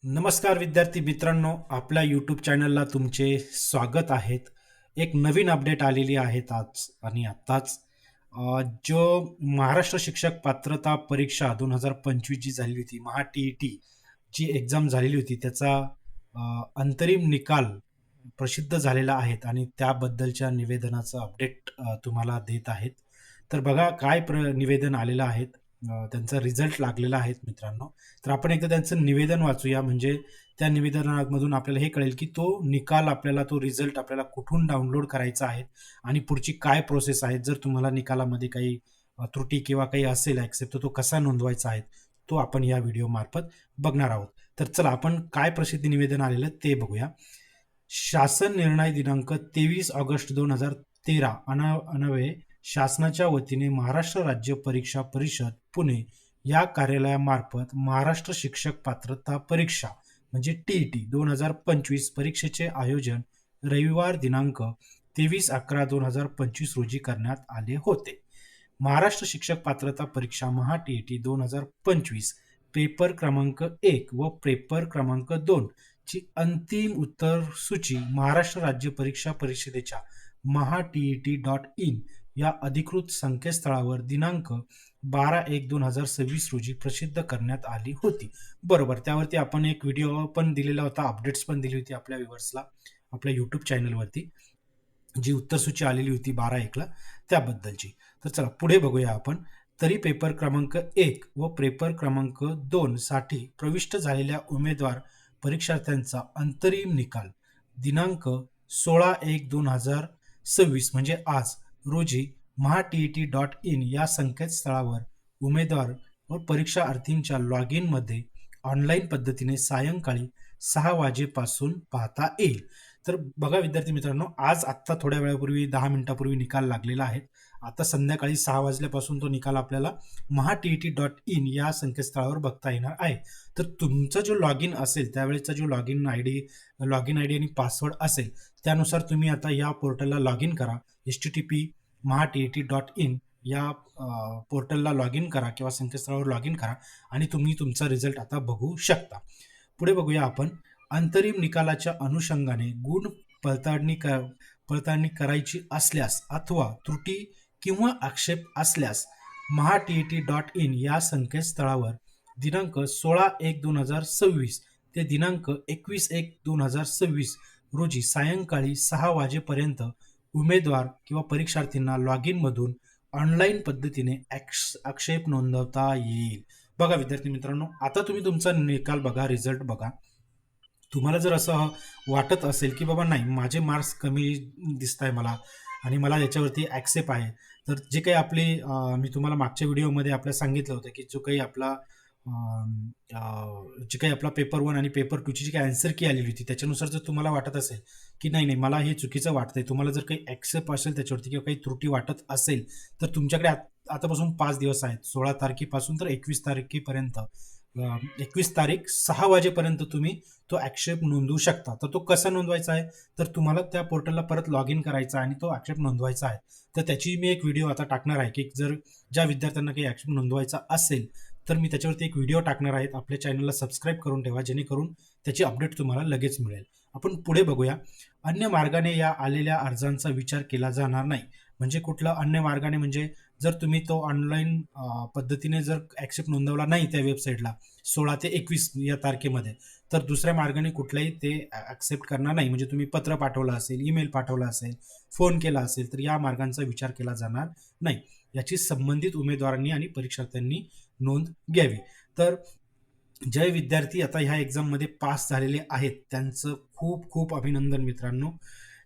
नमस्कार विद्यार्थी मित्रांनो, आपल्या यूट्यूब चॅनलला तुमचे स्वागत आहेत. एक नवीन अपडेट आलेली आहेत आज आणि आत्ताच. जो महाराष्ट्र शिक्षक पात्रता परीक्षा 2025 जी झाली होती, महा टी जी एक्झाम झालेली होती, त्याचा अंतरिम निकाल प्रसिद्ध झालेला आहेत आणि त्याबद्दलच्या निवेदनाचं अपडेट तुम्हाला देत आहेत. तर बघा काय निवेदन आलेलं आहे. त्यांचा रिझल्ट लागलेला आहे मित्रांनो. तर आपण एकदा त्यांचं निवेदन वाचूया, म्हणजे त्या निवेदनामधून आपल्याला हे कळेल की तो निकाल आपल्याला, तो रिझल्ट आपल्याला कुठून डाउनलोड करायचा आहे आणि पुढची काय प्रोसेस आहे. जर तुम्हाला निकालामध्ये काही त्रुटी किंवा काही असेल ॲक्सेप्ट, तर तो कसा नोंदवायचा आहे, तो आपण या व्हिडिओ मार्फत बघणार आहोत. तर चला आपण काय प्रसिद्धी निवेदन आलेलं ते बघूया. शासन निर्णय दिनांक 23 ऑगस्ट 2013 अन्वये शासनाच्या वतीने महाराष्ट्र राज्य परीक्षा परिषद पुणे या कार्यालयामार्फत महाराष्ट्र शिक्षक पात्रता परीक्षा म्हणजे टी 2025 परीक्षेचे आयोजन रविवार दिनांक 23/11/2025 रोजी करण्यात आले होते. महाराष्ट्र शिक्षक पात्रता परीक्षा महा टी 2025 पेपर क्रमांक 1 व पेपर क्रमांक 2 ची अंतिम उत्तर सूची महाराष्ट्र राज्य परीक्षा परिषदेच्या maha.tet.in या अधिकृत संकेतस्थळावर दिनांक 12/1/2026 रोजी प्रसिद्ध करण्यात आली होती. बरोबर, त्यावरती आपण एक व्हिडिओ पण दिलेला होता, अपडेट्स पण दिली होती आपल्या व्ह्युअर्सला, आपल्या यूट्यूब चॅनलवरती, जी उत्तरसूची आलेली होती 12/1 त्याबद्दलची. तर चला पुढे बघूया आपण. तरी पेपर क्रमांक 1 व पेपर क्रमांक 2 साठी प्रविष्ट झालेल्या उमेदवार परीक्षार्थ्यांचा अंतरिम निकाल दिनांक 16/1/2026 म्हणजे आज रोजी maha.tet.in या संकेतस्थळावर उमेदवार व परीक्षार्थींच्या लॉग इन मध्ये ऑनलाईन पद्धतीने सायंकाळी 6 वाजेपासून पाहता येईल. तर बघा विद्यार्थी मित्रांनो, आज आत्ता थोड्या वेळापूर्वी 10 मिनिटापूर्वी निकाल लागलेला आहे. आता संध्याकाळी 6 वाजल्यापासून तो निकाल आपल्याला maha.tet.in या संकेतस्थळावर बघता येणार आहे. तर तुमचा जो लॉग इन असेल, त्यावेळेचा जो लॉग इन आय डी आणि पासवर्ड असेल, त्यानुसार तुम्ही आता या पोर्टलला लॉग इन करा. http maha.tet.in या पोर्टलला लॉग इन करा किंवा संकेतस्थळावर लॉग इन करा आणि तुम्ही तुमचा रिझल्ट आता बघू शकता. पुढे बघूया आपण. अंतरिम निकालाच्या अनुषंगाने गुण पडताळणी करायची असल्यास अथवा त्रुटी किंवा आक्षेप असल्यास maha.tet.in या संकेतस्थळावर दिनांक 16/1/2026 ते दिनांक 21/1/2026 रोजी सायंकाळी 6 वाजेपर्यंत उमेदवार किंवा परीक्षार्थींना लॉग इन मधून ऑनलाईन पद्धतीने आक्षेप नोंदवता येईल. बघा विद्यार्थी मित्रांनो, आता तुम्ही तुमचा निकाल बघा, रिझल्ट बघा. तुम्हाला जर असं वाटत असेल की बाबा नाही, माझे मार्क्स कमी दिसत आहे मला आणि मला याच्यावरती ॲक्सेप्ट आहे, तर जे काही आपली मी तुम्हाला मागच्या व्हिडिओमध्ये आपल्याला सांगितलं होतं की जो काही आपला जे काही आपला पेपर 1 आणि पेपर 2 ची जी काही आन्सर की आलेली होती, त्याच्यानुसार जर तुम्हाला वाटत असेल की नाही नाही मला हे चुकीचं वाटतंय, तुम्हाला जर काही ॲक्सेप्ट असेल त्याच्यावरती किंवा काही त्रुटी वाटत असेल, तर तुमच्याकडे आतापासून 5 दिवस आहेत, 16 तारखेपासून तर 21 तारखेपर्यंत, 21 तारीख 6 वाजेपर्यंत तुम्ही तो ॲक्सेप्ट नोंदवू शकता. तर तो कसा नोंदवायचा आहे, तर तुम्हाला त्या पोर्टलला परत लॉग इन करायचा आणि तो ॲक्सेप्ट नोंदवायचा आहे. तर त्याची मी एक व्हिडिओ आता टाकणार आहे की जर ज्या विद्यार्थ्यांना काही ॲक्सेप्ट नोंदवायचा असेल, तर मी त्याच्यावरती एक व्हिडिओ टाकणार आहे. आपल्या चॅनलला सबस्क्राईब करून ठेवा, जेणेकरून त्याची अपडेट तुम्हाला लगेच मिळेल. आपण पुढे बघूया. अन्य मार्गाने या आलेल्या अर्जांचा विचार केला जाणार नाही. म्हणजे कुठला अन्य मार्गाने, म्हणजे जर तुम्ही तो ऑनलाईन पद्धतीने जर ॲक्सेप्ट नोंदवला नाही त्या वेबसाईटला 16 ते 21 या तारखेमध्ये, तर दुसऱ्या मार्गाने कुठलाही ते ॲक्सेप्ट करणार नाही. म्हणजे तुम्ही पत्र पाठवलं असेल, ईमेल पाठवला असेल, फोन केला असेल, तर या मार्गांचा विचार केला जाणार नाही. याची संबंधित उमेदवारांनी आणि परीक्षार्थ्यांनी नोंद घ्यावी. तर जे विद्यार्थी आता ह्या एक्झाममध्ये पास झालेले आहेत, त्यांचं खूप खूप अभिनंदन मित्रांनो.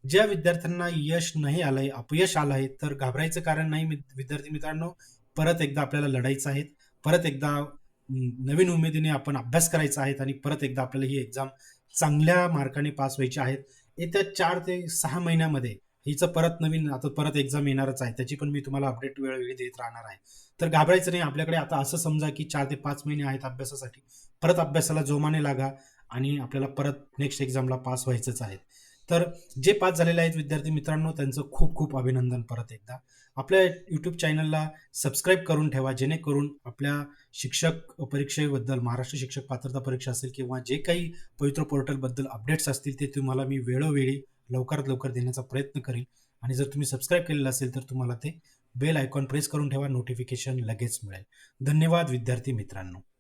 ज्या विद्यार्थ्यांना यश नाही आलंय, अपयश आलं आहे, तर घाबरायचं कारण नाही विद्यार्थी मित्रांनो. परत एकदा आपल्याला लढायचं आहे, परत एकदा नवीन उमेदीने आपण अभ्यास करायचा आहे आणि परत एकदा आपल्याला ही एक्झाम चांगल्या मार्काने पास व्हायची आहेत. येत्या 4 ते 6 महिन्यामध्ये हिचं परत नवीन आता परत एक्झाम येणारच आहे, त्याची पण मी तुम्हाला अपडेट वेळोवेळी देत राहणार आहे. तर घाबरायचं नाही. आपल्याकडे आता असं समजा की 4 ते 5 महिने आहेत अभ्यासासाठी. परत अभ्यासाला जोमाने लागा आणि आपल्याला परत नेक्स्ट एक्झामला पास व्हायचंच आहे. तर जे पास झालेले आहेत विद्यार्थी मित्रांनो, त्यांचं खूप खूप अभिनंदन परत एकदा. आपल्या यूट्यूब चॅनलला सबस्क्राईब करून ठेवा, जेणेकरून आपल्या शिक्षक परीक्षेबद्दल, महाराष्ट्र शिक्षक पात्रता परीक्षा असेल किंवा जे काही पवित्र पोर्टलबद्दल अपडेट्स असतील ते तुम्हाला मी वेळोवेळी लवकरात लवकर देण्याचा प्रयत्न करेल. आणि जर तुम्ही सबस्क्राईब केलेलं असेल तर तुम्हाला ते बेल आयकॉन प्रेस करून ठेवा, नोटिफिकेशन लगेच मिळेल. धन्यवाद विद्यार्थी मित्रांनो.